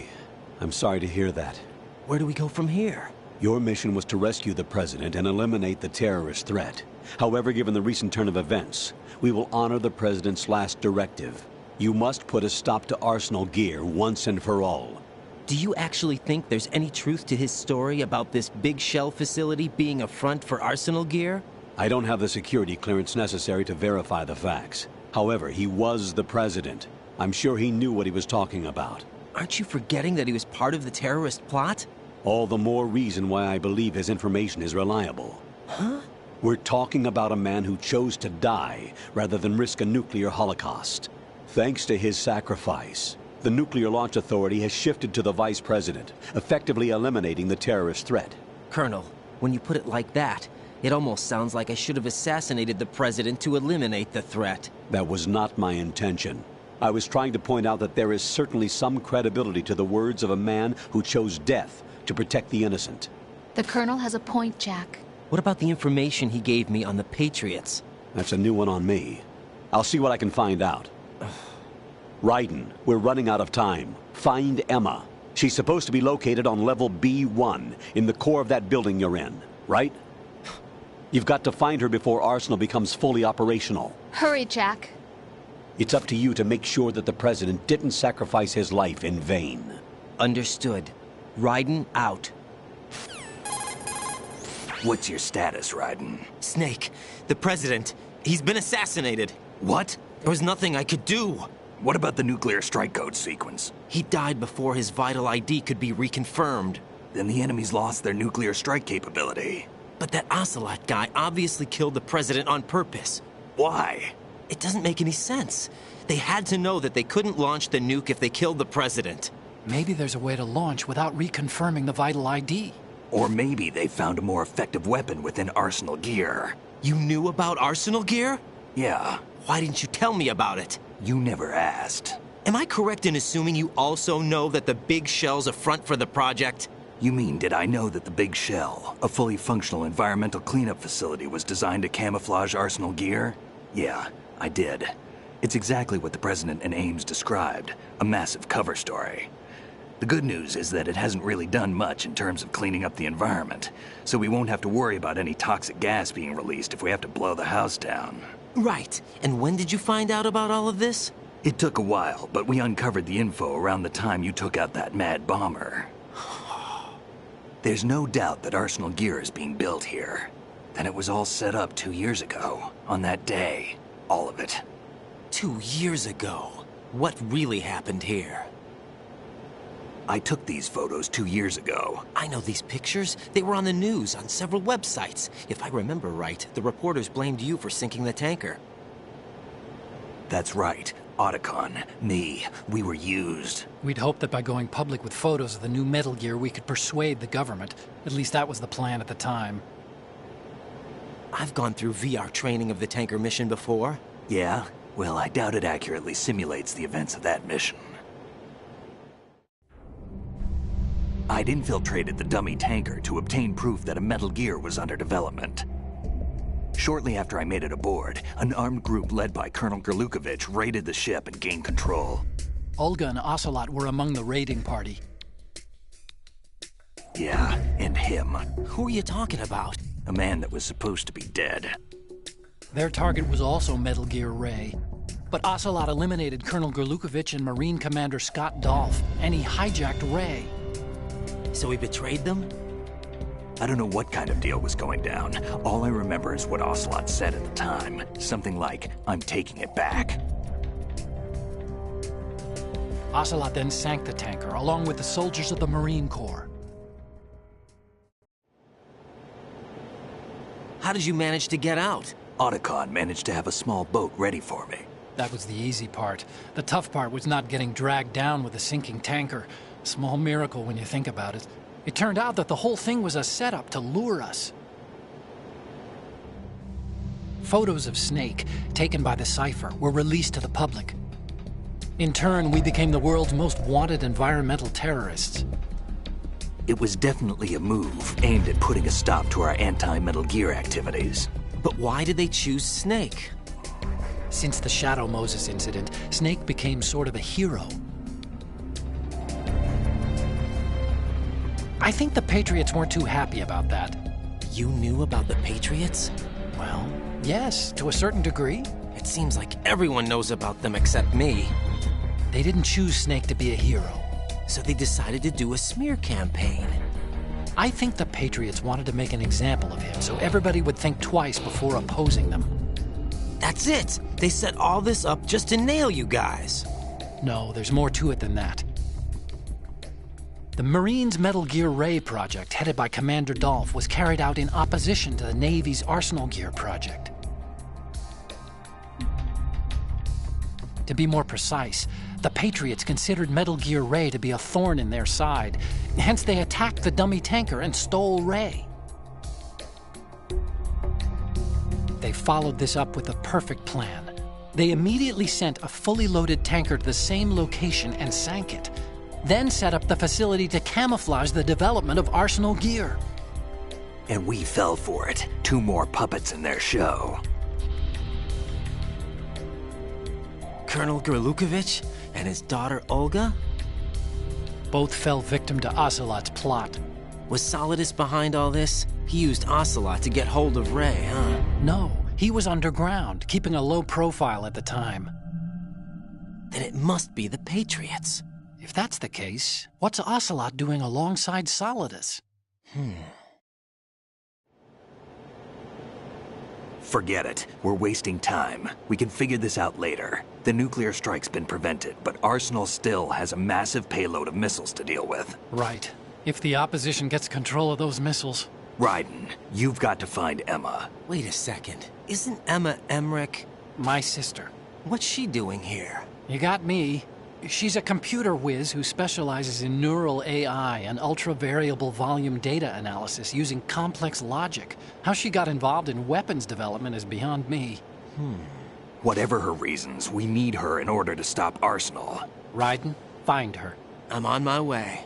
I'm sorry to hear that. Where do we go from here? Your mission was to rescue the president and eliminate the terrorist threat. However, given the recent turn of events, we will honor the president's last directive. You must put a stop to Arsenal Gear once and for all. Do you actually think there's any truth to his story about this big shell facility being a front for Arsenal Gear? I don't have the security clearance necessary to verify the facts. However, he was the president. I'm sure he knew what he was talking about. Aren't you forgetting that he was part of the terrorist plot? All the more reason why I believe his information is reliable. Huh? We're talking about a man who chose to die rather than risk a nuclear holocaust. Thanks to his sacrifice, the Nuclear Launch Authority has shifted to the vice president, effectively eliminating the terrorist threat. Colonel, when you put it like that, it almost sounds like I should have assassinated the president to eliminate the threat. That was not my intention. I was trying to point out that there is certainly some credibility to the words of a man who chose death to protect the innocent. The Colonel has a point, Jack. What about the information he gave me on the Patriots? That's a new one on me. I'll see what I can find out. Raiden, we're running out of time. Find Emma. She's supposed to be located on level B1, in the core of that building you're in, right? You've got to find her before Arsenal becomes fully operational. Hurry, Jack. It's up to you to make sure that the president didn't sacrifice his life in vain. Understood. Raiden out. What's your status, Raiden? Snake, the president, he's been assassinated. What? There was nothing I could do. What about the nuclear strike code sequence? He died before his vital ID could be reconfirmed. Then the enemy's lost their nuclear strike capability. But that Ocelot guy obviously killed the president on purpose. Why? It doesn't make any sense. They had to know that they couldn't launch the nuke if they killed the president. Maybe there's a way to launch without reconfirming the vital ID. Or maybe they found a more effective weapon within Arsenal Gear. You knew about Arsenal Gear? Yeah. Why didn't you tell me about it? You never asked. Am I correct in assuming you also know that the Big Shell's a front for the project? You mean, did I know that the Big Shell, a fully functional environmental cleanup facility, was designed to camouflage Arsenal Gear? Yeah, I did. It's exactly what the President and Ames described, a massive cover story. The good news is that it hasn't really done much in terms of cleaning up the environment, so we won't have to worry about any toxic gas being released if we have to blow the house down. Right. And when did you find out about all of this? It took a while, but we uncovered the info around the time you took out that mad bomber. There's no doubt that Arsenal Gear is being built here. And it was all set up 2 years ago, on that day. All of it. 2 years ago? What really happened here? I took these photos 2 years ago. I know these pictures. They were on the news, on several websites. If I remember right, the reporters blamed you for sinking the tanker. That's right. Otacon, me, we were used. We'd hoped that by going public with photos of the new Metal Gear, we could persuade the government. At least that was the plan at the time. I've gone through VR training of the tanker mission before. Yeah? Well, I doubt it accurately simulates the events of that mission. I'd infiltrated the dummy tanker to obtain proof that a Metal Gear was under development. Shortly after I made it aboard, an armed group led by Colonel Gerlukovich raided the ship and gained control. Olga and Ocelot were among the raiding party. Yeah, and him. Who are you talking about? A man that was supposed to be dead. Their target was also Metal Gear Ray. But Ocelot eliminated Colonel Gerlukovich and Marine Commander Scott Dolph, and he hijacked Ray. So he betrayed them? I don't know what kind of deal was going down. All I remember is what Ocelot said at the time. Something like, "I'm taking it back." Ocelot then sank the tanker, along with the soldiers of the Marine Corps. How did you manage to get out? Otacon managed to have a small boat ready for me. That was the easy part. The tough part was not getting dragged down with a sinking tanker. A small miracle when you think about it. It turned out that the whole thing was a setup to lure us. Photos of Snake, taken by the Cypher, were released to the public. In turn, we became the world's most wanted environmental terrorists. It was definitely a move aimed at putting a stop to our anti-Metal Gear activities. But why did they choose Snake? Since the Shadow Moses incident, Snake became sort of a hero. I think the Patriots weren't too happy about that. You knew about the Patriots? Well, yes, to a certain degree. It seems like everyone knows about them except me. They didn't choose Snake to be a hero. So they decided to do a smear campaign. I think the Patriots wanted to make an example of him so everybody would think twice before opposing them. That's it! They set all this up just to nail you guys. No, there's more to it than that. The Marines' Metal Gear Ray project, headed by Commander Dolph, was carried out in opposition to the Navy's Arsenal Gear project. To be more precise, the Patriots considered Metal Gear Ray to be a thorn in their side. Hence, they attacked the dummy tanker and stole Ray. They followed this up with a perfect plan. They immediately sent a fully loaded tanker to the same location and sank it. Then set up the facility to camouflage the development of Arsenal Gear. And we fell for it. 2 more puppets in their show. Colonel Gerlukovich and his daughter Olga? Both fell victim to Ocelot's plot. Was Solidus behind all this? He used Ocelot to get hold of Ray, huh? No, he was underground, keeping a low profile at the time. Then it must be the Patriots. If that's the case, what's Ocelot doing alongside Solidus? Forget it. We're wasting time. We can figure this out later. The nuclear strike's been prevented, but Arsenal still has a massive payload of missiles to deal with. Right. If the opposition gets control of those missiles... Raiden, you've got to find Emma. Wait a second. Isn't Emma Emmerich my sister? What's she doing here? You got me. She's a computer whiz who specializes in neural AI and ultra-variable volume data analysis using complex logic. How she got involved in weapons development is beyond me. Whatever her reasons, we need her in order to stop Arsenal. Raiden, find her. I'm on my way.